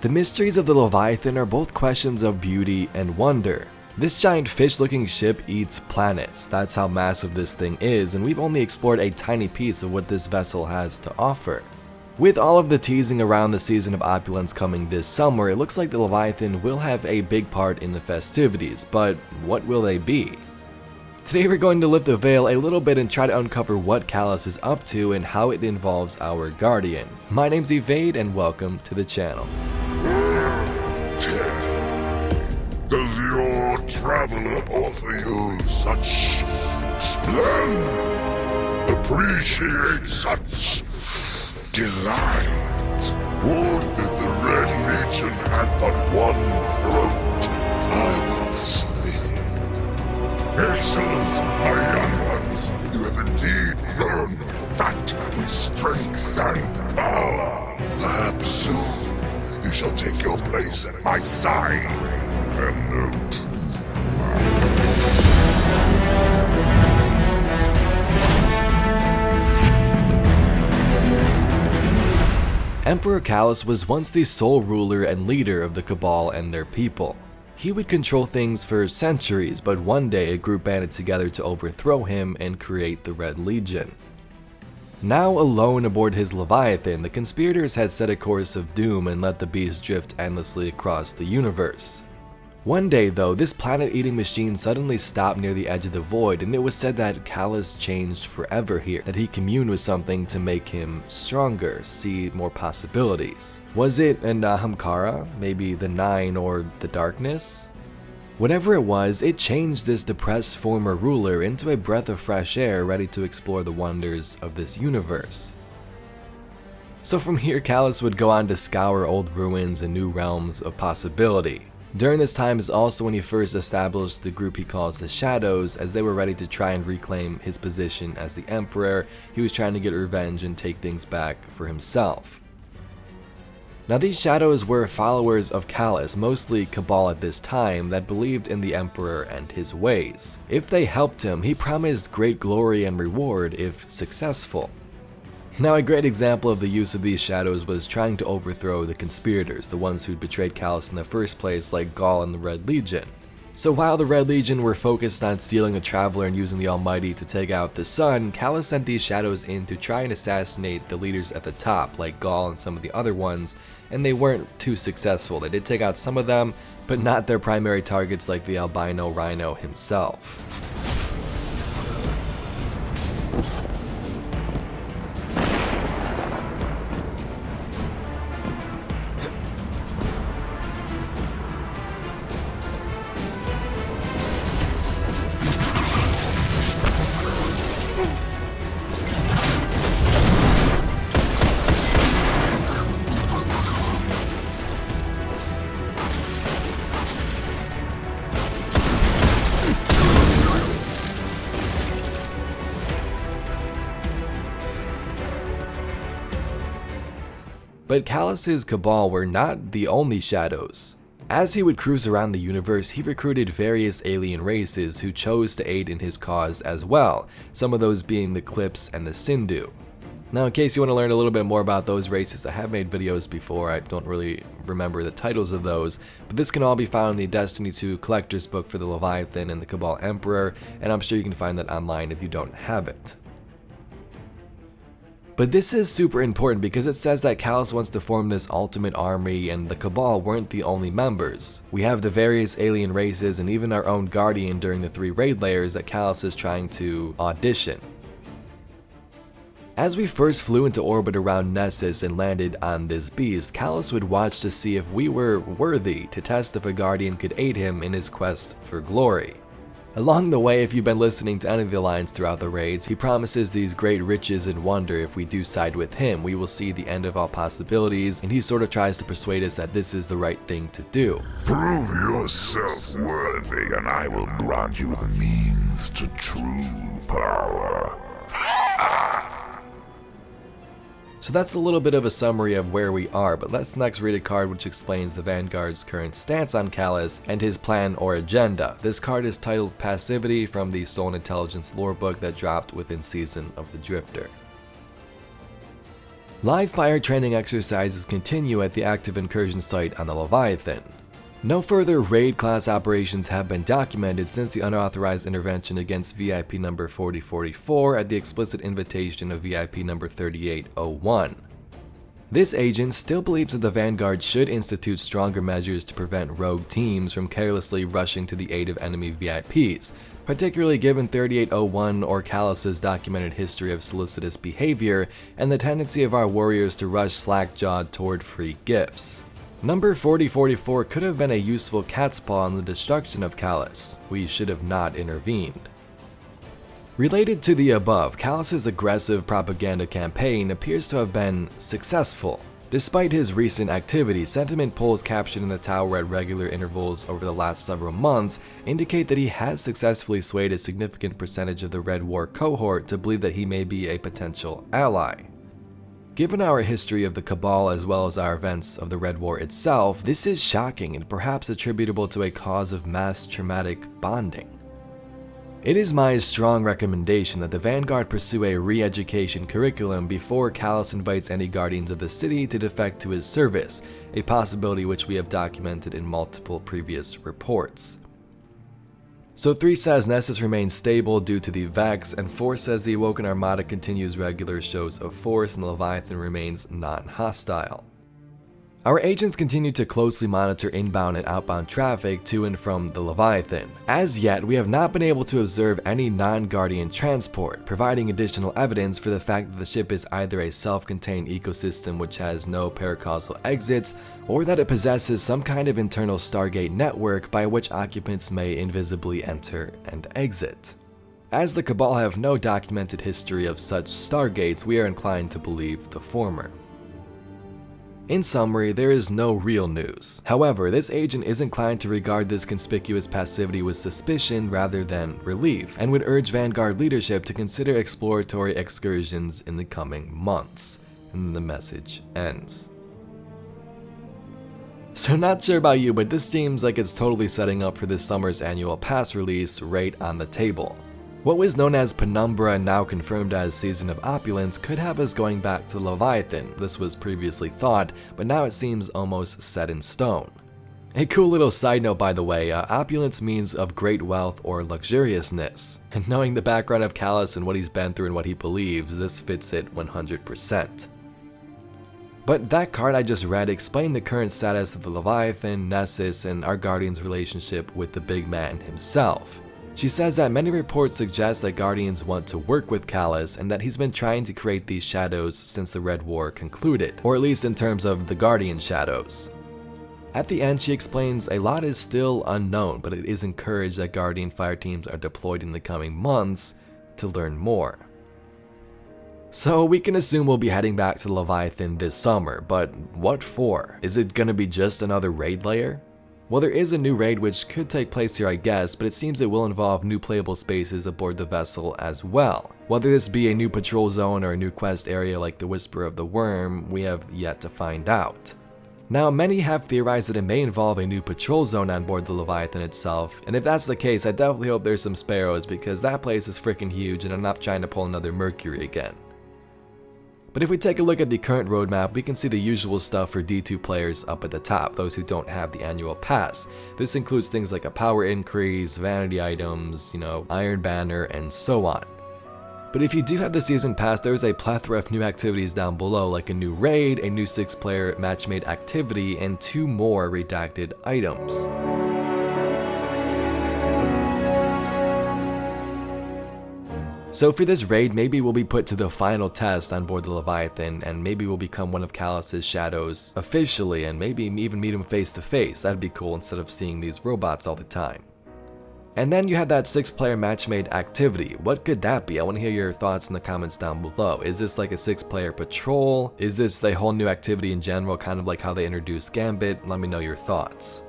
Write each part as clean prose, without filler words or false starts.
The mysteries of the Leviathan are both questions of beauty and wonder. This giant fish-looking ship eats planets. That's how massive this thing is, and we've only explored a tiny piece of what this vessel has to offer. With all of the teasing around the season of Opulence coming this summer, it looks like the Leviathan will have a big part in the festivities, but what will they be? Today we're going to lift the veil a little bit and try to uncover what Calus is up to and how it involves our Guardian. My name's Evade and welcome to the channel. Does your traveler offer you such splendor? Appreciate such delight? Would that the Red Legion had but one throat, I would slit it. Excellent, my young ones. You have indeed learned that with strength and power. Perhaps soon you shall take your place at my side and know truth. Emperor Calus was once the sole ruler and leader of the Cabal and their people. He would control things for centuries, but one day a group banded together to overthrow him and create the Red Legion. Now alone aboard his Leviathan, the conspirators had set a course of doom and let the beast drift endlessly across the universe. One day though, this planet-eating machine suddenly stopped near the edge of the void, and it was said that Calus changed forever here, that he communed with something to make him stronger, see more possibilities. Was it an Ahamkara, maybe the Nine or the Darkness? Whatever it was, it changed this depressed former ruler into a breath of fresh air ready to explore the wonders of this universe. So from here, Calus would go on to scour old ruins and new realms of possibility. During this time is also when he first established the group he calls the Shadows, as they were ready to try and reclaim his position as the Emperor. He was trying to get revenge and take things back for himself. Now these Shadows were followers of Calus, mostly Cabal at this time, that believed in the Emperor and his ways. If they helped him, he promised great glory and reward if successful. Now a great example of the use of these Shadows was trying to overthrow the conspirators, the ones who'd betrayed Calus in the first place, like Gaul and the Red Legion. So while the Red Legion were focused on stealing the Traveler and using the Almighty to take out the Sun, Calus sent these Shadows in to try and assassinate the leaders at the top, like Gaul and some of the other ones, and they weren't too successful. They did take out some of them, but not their primary targets like the albino Rhino himself. But Calus's Cabal were not the only Shadows. As he would cruise around the universe, he recruited various alien races who chose to aid in his cause as well, some of those being the Clips and the Sindhu. Now in case you want to learn a little bit more about those races, I have made videos before. I don't really remember the titles of those, but this can all be found in the Destiny 2 collector's book for the Leviathan and the Cabal Emperor, and I'm sure you can find that online if you don't have it. But this is super important because it says that Calus wants to form this ultimate army, and the Cabal weren't the only members. We have the various alien races and even our own Guardian during the 3 raid layers that Calus is trying to audition. As we first flew into orbit around Nessus and landed on this beast, Calus would watch to see if we were worthy to test if a Guardian could aid him in his quest for glory. Along the way, if you've been listening to any of the lines throughout the raids, he promises these great riches and wonder if we do side with him. We will see the end of all possibilities, and he sort of tries to persuade us that this is the right thing to do. Prove yourself worthy, and I will grant you the means to true power. So that's a little bit of a summary of where we are, but let's next read a card which explains the Vanguard's current stance on Calus and his plan or agenda. This card is titled Passivity from the Soul and Intelligence lore book that dropped within Season of the Drifter. Live fire training exercises continue at the active incursion site on the Leviathan. No further raid class operations have been documented since the unauthorized intervention against VIP number 4044 at the explicit invitation of VIP number 3801. This agent still believes that the Vanguard should institute stronger measures to prevent rogue teams from carelessly rushing to the aid of enemy VIPs, particularly given 3801 or Calus's documented history of solicitous behavior and the tendency of our warriors to rush slack-jawed toward free gifts. Number 4044 could have been a useful cat's paw in the destruction of Calus. We should have not intervened. Related to the above, Calus's aggressive propaganda campaign appears to have been successful. Despite his recent activity, sentiment polls captured in the tower at regular intervals over the last several months indicate that he has successfully swayed a significant percentage of the Red War cohort to believe that he may be a potential ally. Given our history of the Cabal as well as our events of the Red War itself, this is shocking and perhaps attributable to a cause of mass traumatic bonding. It is my strong recommendation that the Vanguard pursue a re-education curriculum before Calus invites any guardians of the city to defect to his service, a possibility which we have documented in multiple previous reports. So 3 says Nessus remains stable due to the Vex, and 4 says the Awoken Armada continues regular shows of force and the Leviathan remains non-hostile. Our agents continue to closely monitor inbound and outbound traffic to and from the Leviathan. As yet, we have not been able to observe any non-Guardian transport, providing additional evidence for the fact that the ship is either a self-contained ecosystem which has no paracausal exits, or that it possesses some kind of internal Stargate network by which occupants may invisibly enter and exit. As the Cabal have no documented history of such Stargates, we are inclined to believe the former. In summary, there is no real news. However, this agent is inclined to regard this conspicuous passivity with suspicion rather than relief, and would urge Vanguard leadership to consider exploratory excursions in the coming months. And the message ends. So not sure about you, but this seems like it's totally setting up for this summer's annual pass release right on the table. What was known as Penumbra and now confirmed as Season of Opulence could have us going back to Leviathan. This was previously thought, but now it seems almost set in stone. A cool little side note by the way, Opulence means of great wealth or luxuriousness. And knowing the background of Calus and what he's been through and what he believes, this fits it 100%. But that card I just read explained the current status of the Leviathan, Nessus, and our Guardian's relationship with the big man himself. She says that many reports suggest that Guardians want to work with Calus and that he's been trying to create these shadows since the Red War concluded, or at least in terms of the Guardian shadows. At the end, she explains a lot is still unknown, but it is encouraged that Guardian fire teams are deployed in the coming months to learn more. So we can assume we'll be heading back to Leviathan this summer, but what for? Is it gonna be just another raid layer? Well, there is a new raid which could take place here I guess, but it seems it will involve new playable spaces aboard the vessel as well. Whether this be a new patrol zone or a new quest area like the Whisper of the Worm, we have yet to find out. Now, many have theorized that it may involve a new patrol zone on board the Leviathan itself, and if that's the case, I definitely hope there's some sparrows because that place is freaking huge and I'm not trying to pull another Mercury again. But if we take a look at the current roadmap, we can see the usual stuff for D2 players up at the top, those who don't have the annual pass. This includes things like a power increase, vanity items, Iron Banner, and so on. But if you do have the season pass, there's a plethora of new activities down below, like a new raid, a new 6-player match-made activity, and 2 more redacted items. So for this raid, maybe we'll be put to the final test on board the Leviathan, and maybe we'll become one of Calus's shadows officially, and maybe even meet him face to face. That'd be cool instead of seeing these robots all the time. And then you have that 6-player match-made activity. What could that be? I want to hear your thoughts in the comments down below. Is this like a 6-player patrol? Is this a whole new activity in general, kind of like how they introduced Gambit? Let me know your thoughts.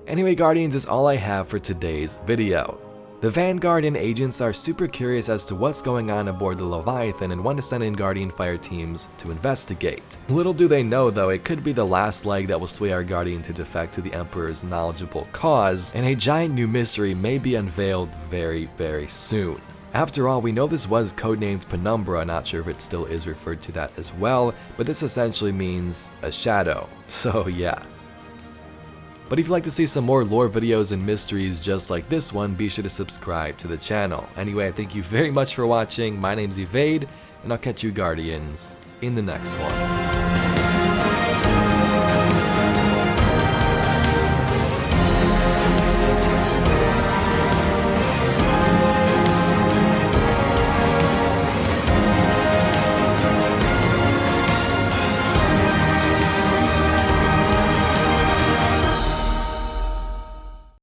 Anyway, Guardians, is all I have for today's video. The Vanguard and agents are super curious as to what's going on aboard the Leviathan and want to send in Guardian fire teams to investigate. Little do they know though, it could be the last leg that will sway our Guardian to defect to the Emperor's knowledgeable cause, and a giant new mystery may be unveiled very, very soon. After all, we know this was codenamed Penumbra, not sure if it still is referred to that as well, but this essentially means a shadow, so yeah. But if you'd like to see some more lore videos and mysteries just like this one, be sure to subscribe to the channel. Anyway, thank you very much for watching, my name's Evade, and I'll catch you Guardians in the next one.